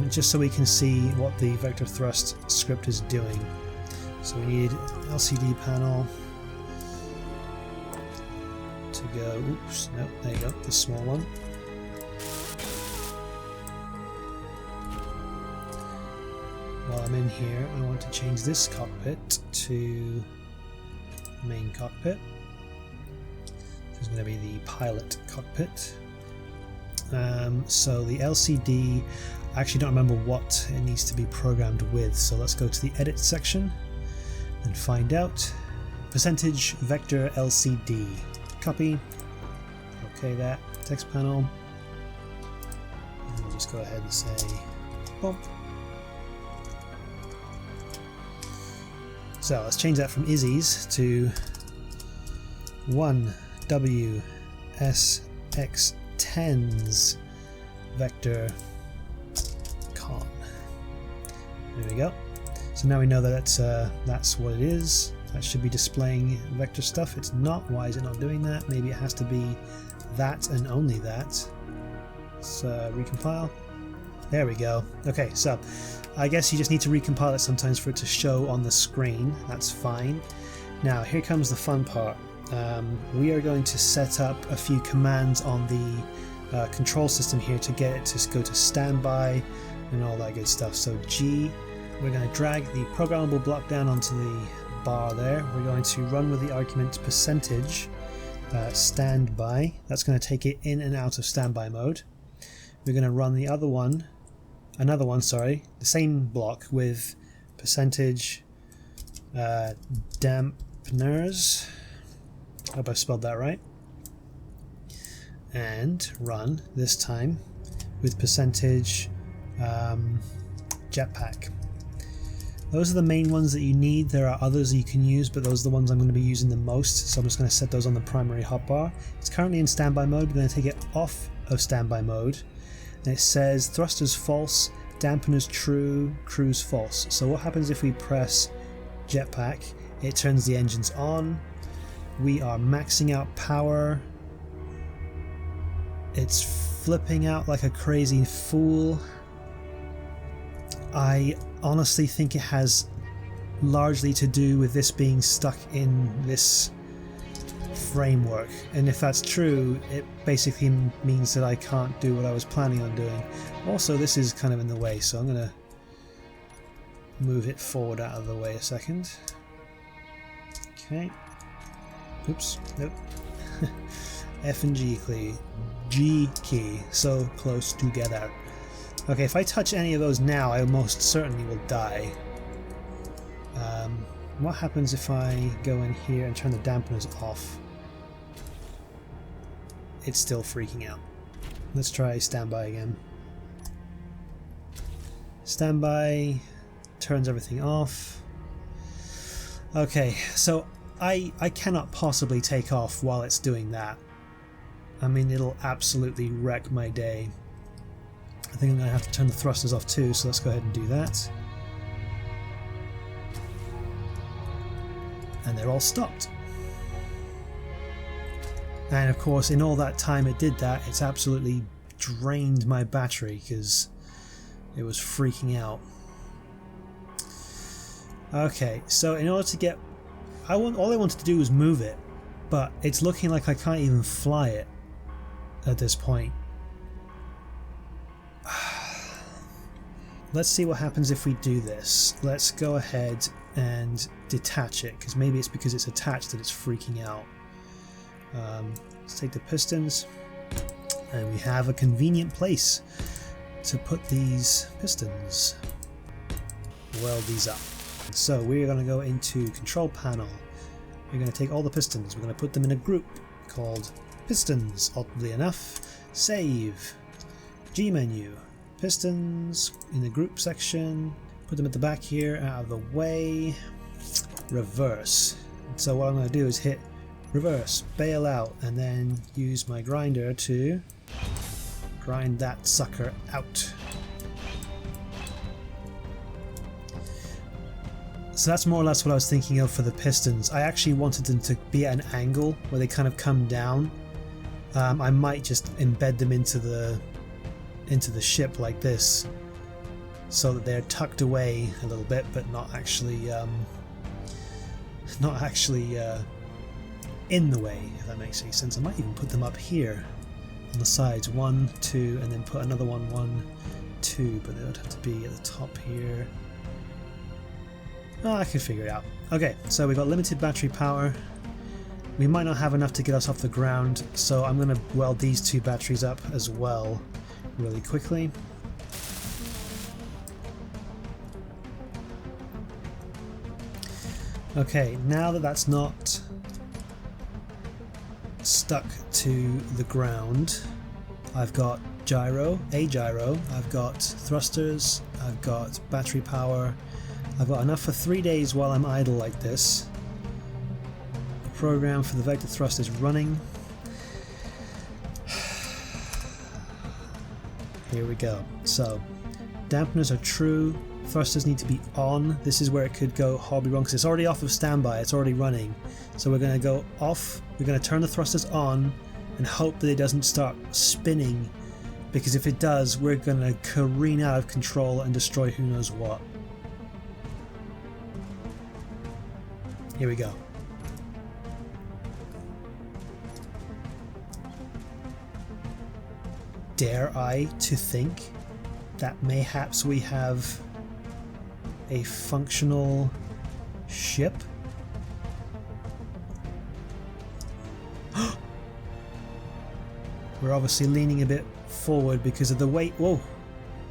[SPEAKER 1] Just so we can see what the vector thrust script is doing. So we need LCD panel to go. Oops, no, there you go, the small one. While I'm in here, I want to change this cockpit to main cockpit. This is going to be the pilot cockpit. So the LCD, I actually don't remember what it needs to be programmed with, so let's go to the edit section and find out. Percentage vector LCD. Copy. Okay, that. Text panel. And we'll just go ahead and say bump. So let's change that from Izzy's to 1WSX10's vector con. There we go. So now we know that that's what it is. That should be displaying vector stuff. It's not. Why is it not doing that? Maybe it has to be that and only that. Let's recompile. There we go. Okay, so I guess you just need to recompile it sometimes for it to show on the screen. That's fine. Now here comes the fun part. We are going to set up a few commands on the control system here to get it to go to standby and all that good stuff. So G, we're going to drag the programmable block down onto the bar there. We're going to run with the argument percentage standby. That's going to take it in and out of standby mode. We're going to run the other one, the same block with percentage dampeners. I hope I've spelled that right. And run this time with percentage jetpack. Those are the main ones that you need. There are others you can use, but those are the ones I'm going to be using the most, so I'm just going to set those on the primary hotbar. It's currently in standby mode. We're going to take it off of standby mode, and it says thrusters false, dampeners true, cruise false. So what happens if we press jetpack? It turns the engines on. We are maxing out power. It's flipping out like a crazy fool. I honestly think it has largely to do with this being stuck in this framework, and if that's true, it basically means that I can't do what I was planning on doing. Also, this is kind of in the way, so I'm going to move it forward out of the way a second. Okay. Oops. Nope. F and G key, so close together. Okay, if I touch any of those now, I most certainly will die. What happens if I go in here and turn the dampeners off? It's still freaking out. Let's try standby again. Standby turns everything off. Okay, so I cannot possibly take off while it's doing that. I mean, it'll absolutely wreck my day. I think I'm going to have to turn the thrusters off too, so let's go ahead and do that. And they're all stopped. And of course, in all that time it did that, it's absolutely drained my battery because it was freaking out. Okay, so in order to get... all I wanted to do was move it, but it's looking like I can't even fly it at this point. Let's see what happens if we do this. Let's go ahead and detach it, because maybe it's because it's attached that it's freaking out. Let's take the pistons, and we have a convenient place to put these pistons. Weld these up. So we're going to go into control panel. We're going to take all the pistons, we're going to put them in a group called pistons, oddly enough. Save. G menu. Pistons in the group section. Put them at the back here, out of the way. Reverse. So what I'm going to do is hit reverse, bail out, and then use my grinder to grind that sucker out. So that's more or less what I was thinking of for the pistons. I actually wanted them to be at an angle where they kind of come down. I might just embed them into the ship like this, so that they're tucked away a little bit, but not actually in the way, if that makes any sense. I might even put them up here on the sides, 1, 2, and then put another one, 1, 2, but they would have to be at the top here. Oh, I can figure it out. Okay, so we've got limited battery power. We might not have enough to get us off the ground, so I'm going to weld these two batteries up as well really quickly. Okay, now that that's not stuck to the ground, I've got a gyro, I've got thrusters, I've got battery power, I've got enough for 3 days while I'm idle like this. The program for the vector thrust is running. Here we go. So, dampeners are true, thrusters need to be on. This is where it could go horribly wrong because it's already off of standby, it's already running. So we're going to go off, we're going to turn the thrusters on and hope that it doesn't start spinning, because if it does, we're going to careen out of control and destroy who knows what. Here we go. Dare I to think that mayhaps we have a functional ship? We're obviously leaning a bit forward because of the weight. Whoa!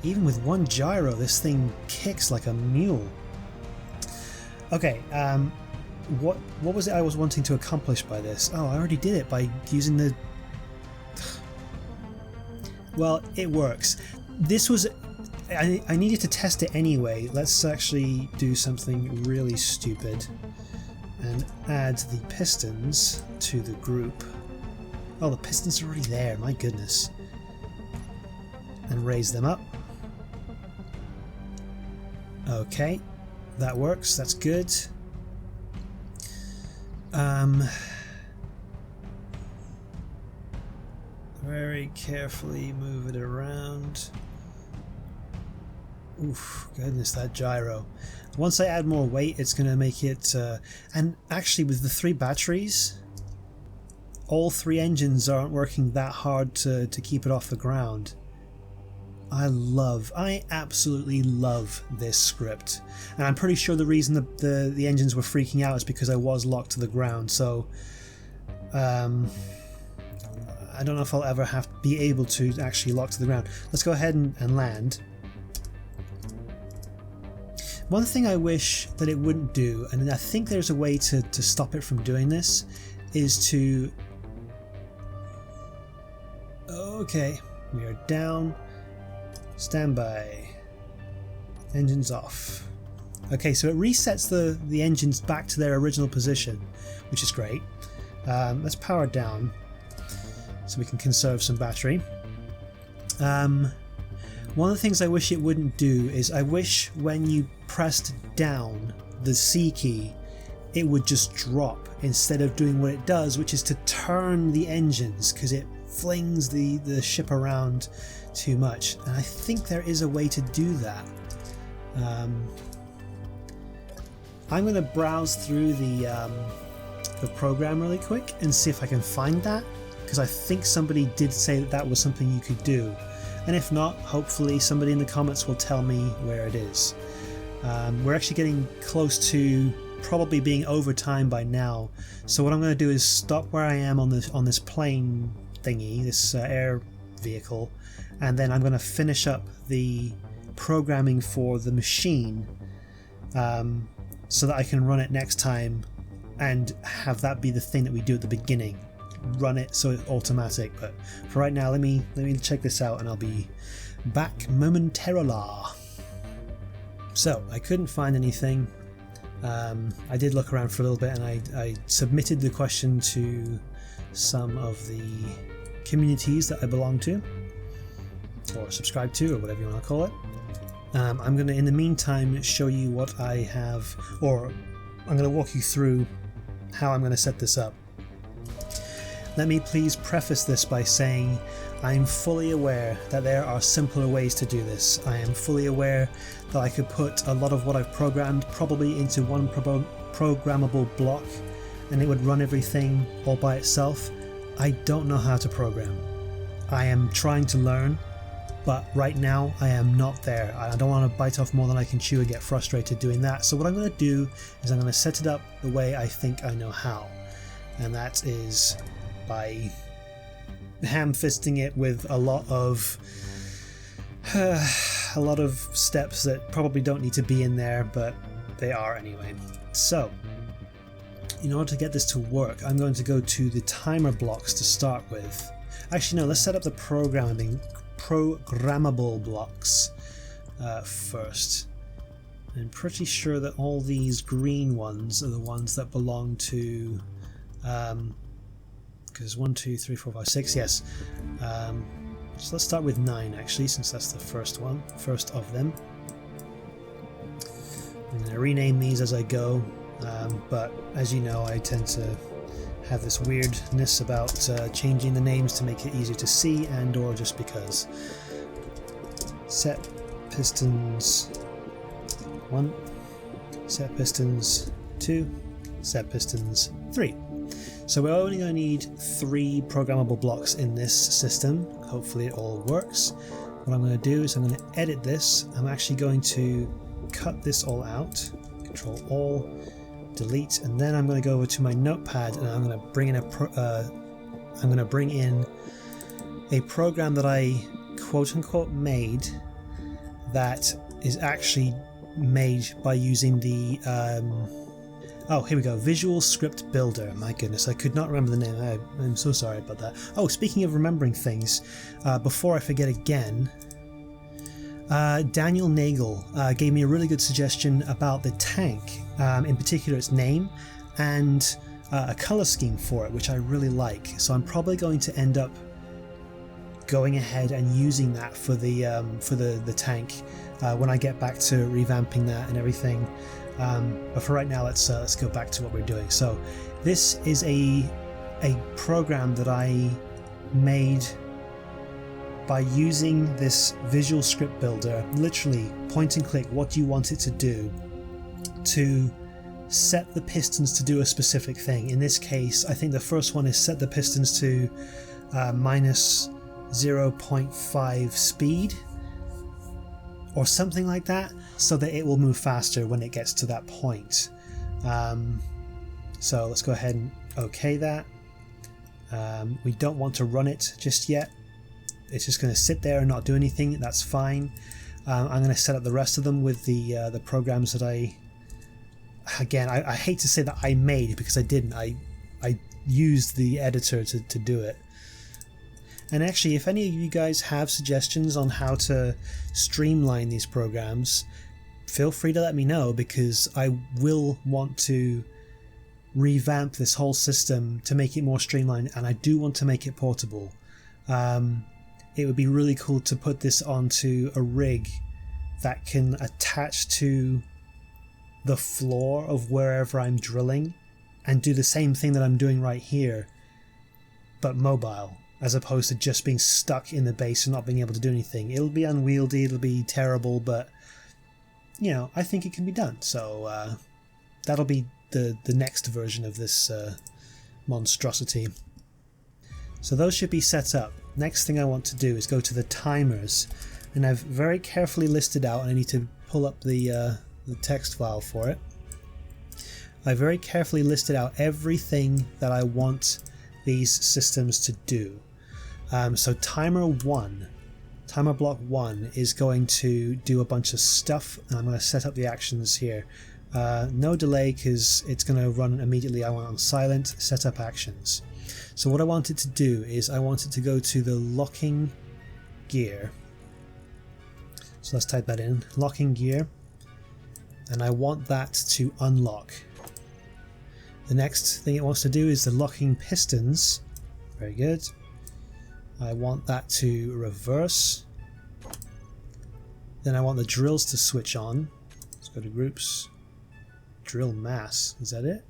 [SPEAKER 1] Even with one gyro, this thing kicks like a mule. Okay, what was it I was wanting to accomplish by this? Oh, I already did it by using the... Well, it works. This was... I needed to test it anyway. Let's actually do something really stupid and add the pistons to the group. Oh, the pistons are already there, my goodness. And raise them up. Okay, that works, that's good. Very carefully move it around. Oof, goodness, that gyro. Once I add more weight, it's going to make it... and actually, with the 3 batteries, all 3 engines aren't working that hard to keep it off the ground. I absolutely love this script. And I'm pretty sure the reason the engines were freaking out is because I was locked to the ground, so... I don't know if I'll ever be able to actually lock to the ground. Let's go ahead and land. One thing I wish that it wouldn't do, and I think there's a way to stop it from doing this, is to... Okay, we are down. Standby. Engines off. Okay, so it resets the engines back to their original position, which is great. Let's power it down so we can conserve some battery. One of the things I wish it wouldn't do is I wish when you pressed down the C key it would just drop instead of doing what it does, which is to turn the engines, because it flings the ship around too much. And I think there is a way to do that. I'm going to browse through the program really quick and see if I can find that, because I think somebody did say that that was something you could do. And if not, hopefully somebody in the comments will tell me where it is. We're actually getting close to probably being over time by now, so what I'm going to do is stop where I am on this plane thingy, this air vehicle, and then I'm going to finish up the programming for the machine, so that I can run it next time and have that be the thing that we do at the beginning. Run it so it's automatic. But for right now, let me check this out and I'll be back momentarily. So I couldn't find anything. I did look around for a little bit, and I submitted the question to some of the communities that I belong to, or subscribe to, or whatever you want to call it. I'm going to, in the meantime, show you what I have, or I'm going to walk you through how I'm going to set this up. Let me please preface this by saying I'm fully aware that there are simpler ways to do this. I am fully aware that I could put a lot of what I've programmed probably into one programmable block and it would run everything all by itself. I don't know how to program. I am trying to learn, but right now I am not there. I don't want to bite off more than I can chew and get frustrated doing that. So what I'm going to do is I'm going to set it up the way I think I know how, and that is by ham-fisting it with a lot of steps that probably don't need to be in there, but they are anyway. So in order to get this to work, I'm going to go to the timer blocks to start with. Actually no, let's set up the programmable blocks first. I'm pretty sure that all these green ones are the ones that belong to because 1, 2, 3, 4, 5, 6, yes. So let's start with 9 actually, since that's the first of them. I'm going to rename these as I go, but as you know, I tend to have this weirdness about changing the names to make it easier to see, and or just because. Set pistons 1, set pistons 2, set pistons 3. So we're only going to need 3 programmable blocks in this system. Hopefully it all works. What I'm going to do is I'm going to edit this. I'm actually going to cut this all out. Control all, delete, and then I'm going to go over to my notepad and I'm going to bring in a program that I quote unquote made that is actually made by using the oh, here we go. Visual Script Builder. My goodness, I could not remember the name. I'm so sorry about that. Oh, speaking of remembering things, before I forget again, Daniel Nagel gave me a really good suggestion about the tank, in particular its name, and a color scheme for it, which I really like. So I'm probably going to end up going ahead and using that for the tank when I get back to revamping that and everything. But for right now, let's go back to what we're doing. So this is a program that I made by using this Visual Script Builder, literally point and click what you want it to do to set the pistons to do a specific thing. In this case, I think the first one is set the pistons to minus 0.5 speed or something like that, so that it will move faster when it gets to that point. So let's go ahead and OK that. We don't want to run it just yet. It's just going to sit there and not do anything. That's fine. I'm going to set up the rest of them with the programs that I hate to say that I made, because I didn't. I used the editor to do it. And actually, if any of you guys have suggestions on how to streamline these programs, feel free to let me know, because I will want to revamp this whole system to make it more streamlined, and I do want to make it portable. It would be really cool to put this onto a rig that can attach to the floor of wherever I'm drilling and do the same thing that I'm doing right here, but mobile, as opposed to just being stuck in the base and not being able to do anything. It'll be unwieldy, it'll be terrible, but you know, I think it can be done. So that'll be the next version of this monstrosity. So those should be set up. Next thing I want to do is go to the timers, and I've very carefully listed out, and I need to pull up the text file for it. I very carefully listed out everything that I want these systems to do. So timer block 1 is going to do a bunch of stuff, and I'm going to set up the actions here. No delay, because it's going to run immediately. I want it on silent. Set up actions. So what I want it to do is I want it to go to the locking gear. So let's type that in, locking gear, and I want that to unlock. The next thing it wants to do is the locking pistons. Very good. I want that to reverse. Then I want the drills to switch on. Let's go to groups. Drill mass, is that it?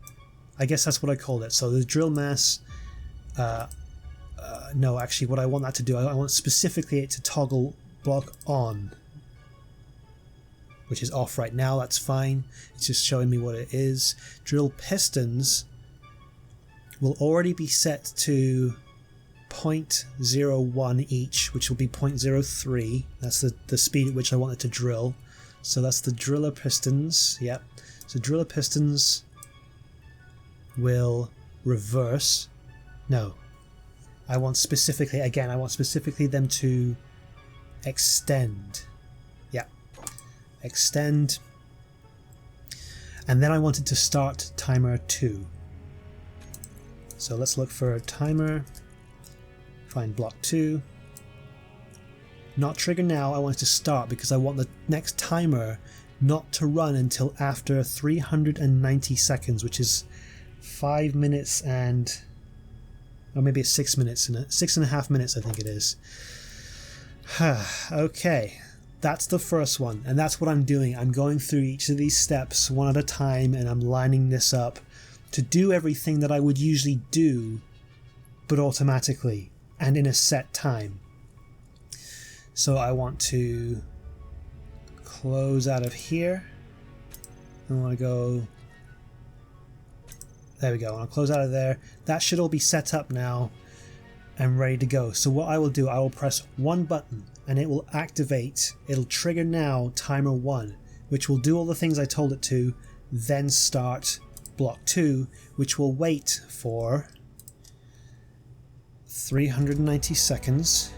[SPEAKER 1] I guess that's what I called it. So the drill mass, no, actually what I want that to do, I want specifically it to toggle block on, which is off right now. That's fine. It's just showing me what it is. Drill pistons will already be set to 0.01 each, which will be 0.03. That's the speed at which I want it to drill. So that's the driller pistons. Yep. So driller pistons will reverse. No. I want specifically them to extend. Yeah. Extend. And then I want it to start timer 2. So let's look for timer. Find block 2. Not trigger now, I want it to start because I want the next timer not to run until after 390 seconds, which is 5 minutes and... or maybe it's 6 minutes, 6.5 minutes I think it is. Okay, that's the first one, and that's what I'm doing. I'm going through each of these steps one at a time, and I'm lining this up to do everything that I would usually do, but automatically and in a set time. So I want to close out of here. I want to go... there we go. I'll close out of there. That should all be set up now and ready to go. So what I will do, I will press one button and it will activate. It'll trigger now timer 1, which will do all the things I told it to, then start block 2, which will wait for 390 seconds.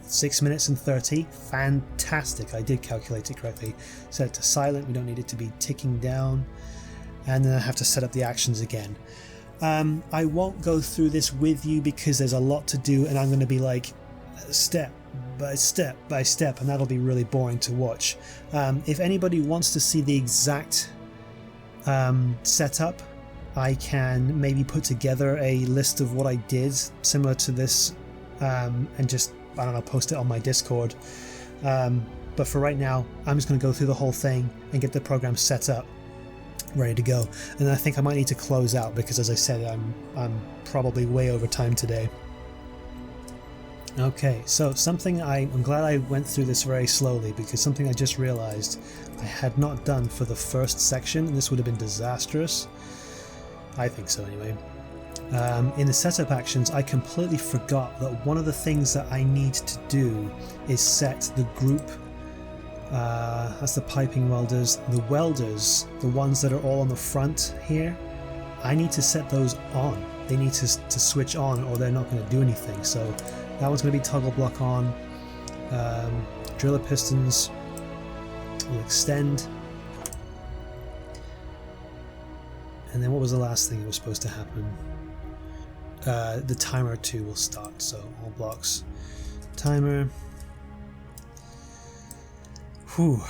[SPEAKER 1] 6 minutes and 30. Fantastic. I did calculate it correctly. Set it to silent. We don't need it to be ticking down. And then I have to set up the actions again. I won't go through this with you because there's a lot to do, and I'm going to be like step by step by step, and that'll be really boring to watch. If anybody wants to see the exact setup, I can maybe put together a list of what I did similar to this, and just, I don't know, post it on my Discord. But for right now, I'm just going to go through the whole thing and get the program set up, ready to go. And I think I might need to close out because, as I said, I'm probably way over time today. Okay, so something I'm glad I went through this very slowly, because something I just realized I had not done for the first section, and this would have been disastrous. I think so anyway. In the setup actions, I completely forgot that one of the things that I need to do is set the group, that's the piping welders, the welders, the ones that are all on the front here, I need to set those on. They need to switch on or they're not going to do anything. So that one's going to be toggle block on. Driller pistons will extend. And then what was the last thing that was supposed to happen? The timer 2 will start, so all blocks. Timer. Whew.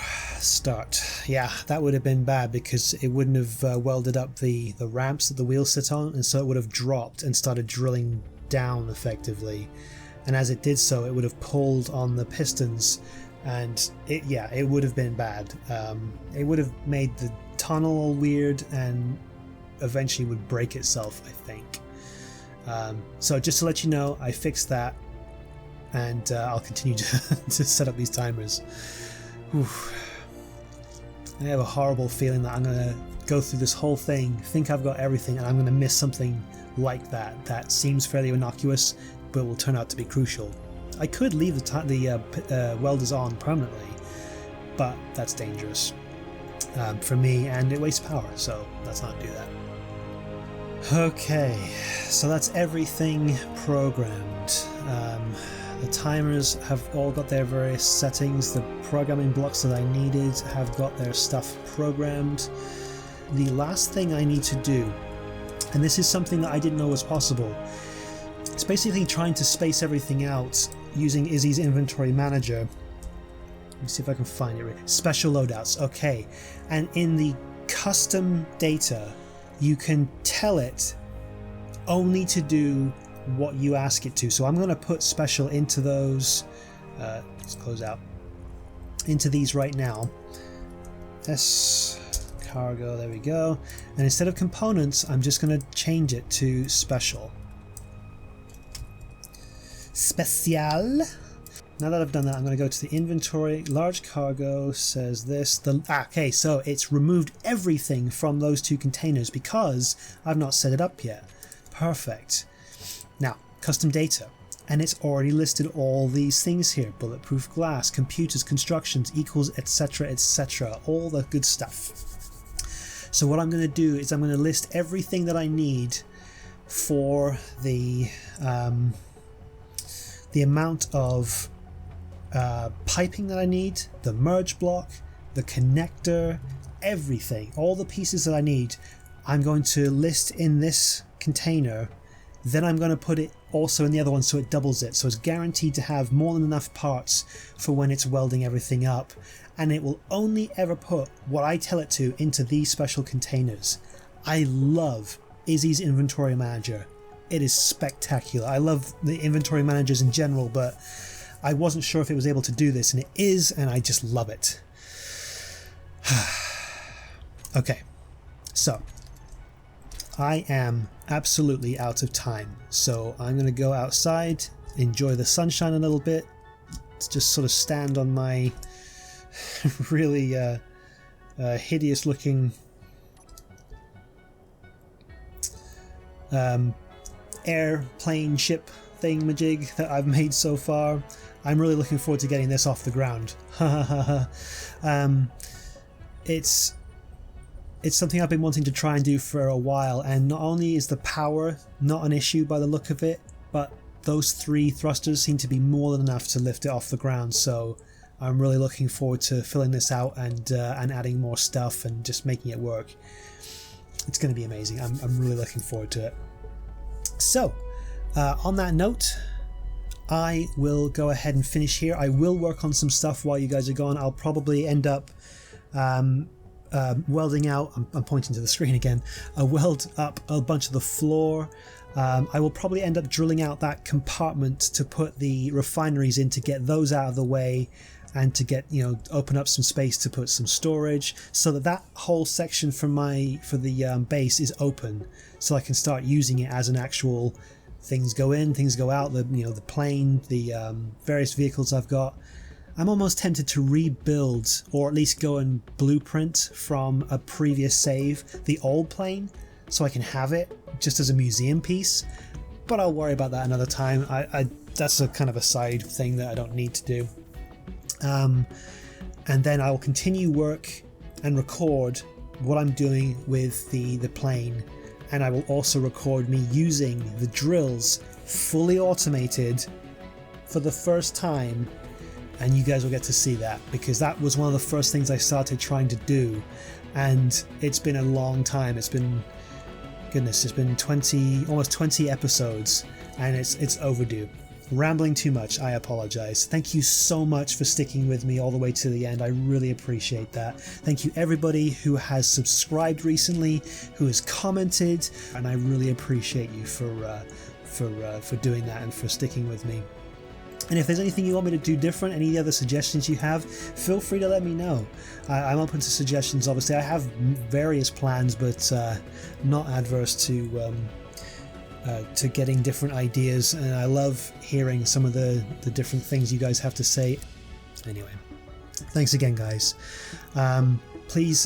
[SPEAKER 1] start. Yeah, that would have been bad because it wouldn't have welded up the ramps that the wheels sit on, and so it would have dropped and started drilling down effectively. And as it did so, it would have pulled on the pistons, and it would have been bad. It would have made the tunnel all weird and eventually would break itself, I think. So just to let you know, I fixed that, and I'll continue to set up these timers. Oof. I have a horrible feeling that I'm going to go through this whole thing, think I've got everything, and I'm going to miss something like that seems fairly innocuous but will turn out to be crucial. I could leave the welders on permanently, but that's dangerous for me, and it wastes power, so let's not do that. Okay, so that's everything programmed. The timers have all got their various settings. The programming blocks that I needed have got their stuff programmed. The last thing I need to do, and this is something that I didn't know was possible, it's basically trying to space everything out using Izzy's inventory manager. Let me see if I can find it right. Special loadouts, okay. And in the custom data, you can tell it only to do what you ask it to. So I'm going to put special into those, let's close out, into these right now. Cargo, there we go. And instead of components, I'm just going to change it to special. Special. Now that I've done that, I'm going to go to the inventory. Large cargo says this. Okay, so it's removed everything from those two containers because I've not set it up yet. Perfect. Now, custom data. And it's already listed all these things here. Bulletproof glass, computers, constructions, equals, etc., etc. All the good stuff. So what I'm going to do is I'm going to list everything that I need for the amount of piping that I need, the merge block, the connector, everything, all the pieces that I need, I'm going to list in this container. Then I'm going to put it also in the other one so it doubles it. So it's guaranteed to have more than enough parts for when it's welding everything up. And it will only ever put what I tell it to into these special containers. I love Izzy's inventory manager. It is spectacular. I love the inventory managers in general, but I wasn't sure if it was able to do this, and it is, and I just love it. Okay, so I am absolutely out of time, so I'm going to go outside, enjoy the sunshine a little bit, just sort of stand on my really hideous looking airplane ship thingamajig that I've made so far. I'm really looking forward to getting this off the ground. It's something I've been wanting to try and do for a while, and not only is the power not an issue by the look of it, but those 3 thrusters seem to be more than enough to lift it off the ground, so I'm really looking forward to filling this out and adding more stuff and just making it work. It's going to be amazing. I'm really looking forward to it. So, on that note, I will go ahead and finish here. I will work on some stuff while you guys are gone. I'll probably end up welding out, I'm pointing to the screen again, weld up a bunch of the floor. I will probably end up drilling out that compartment to put the refineries in to get those out of the way and to get, open up some space to put some storage so that whole section for the base is open, so I can start using it as an actual things go in, things go out, the plane, the various vehicles I've got. I'm almost tempted to rebuild, or at least go and blueprint from a previous save, the old plane, so I can have it just as a museum piece, but I'll worry about that another time. That's a kind of a side thing that I don't need to do. And then I will continue work and record what I'm doing with the plane, and I will also record me using the drills fully automated for the first time, and you guys will get to see that, because that was one of the first things I started trying to do, and it's been a long time. It's been, goodness, it's been almost 20 episodes, and it's overdue. rambling too much, I apologize. Thank you so much for sticking with me all the way to the end. I really appreciate that. Thank you everybody who has subscribed recently, who has commented, and I really appreciate you for doing that and for sticking with me. And if there's anything you want me to do different, any other suggestions you have, feel free to let me know. I'm open to suggestions, obviously. I have various plans, but not adverse to getting different ideas, and I love hearing some of the different things you guys have to say. Anyway, thanks again, guys. Please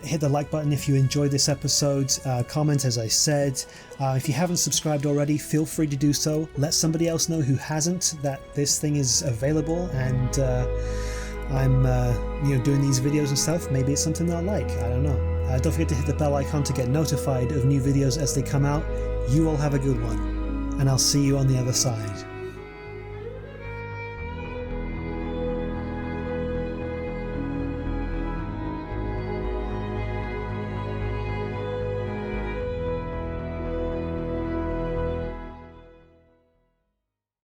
[SPEAKER 1] hit the like button if you enjoyed this episode. Comment, as I said. If you haven't subscribed already, feel free to do so. Let somebody else know who hasn't that this thing is available, and I'm doing these videos and stuff. Maybe it's something they'll like. I don't know. Don't forget to hit the bell icon to get notified of new videos as they come out. You all have a good one, and I'll see you on the other side.